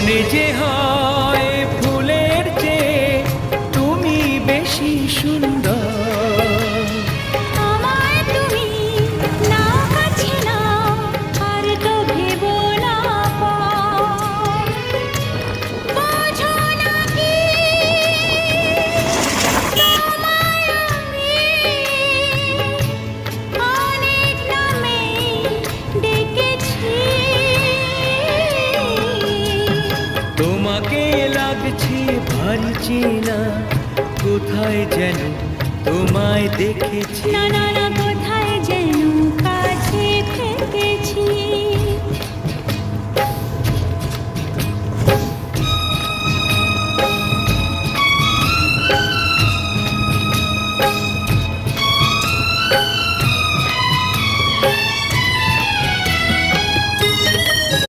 মনে যে হয় ফুলের চেয়ে তুমি বেশি সুন্দর। আমায় তুমি না কাছে নাও, আর তো ভেবো না পর। বোঝো না কি তোমায় আমি অনেক নামে ডেকেছি। তোমাকে লাগছে ভারী চেনা, কোথায় যেন তোমায় দেখেছি। না না না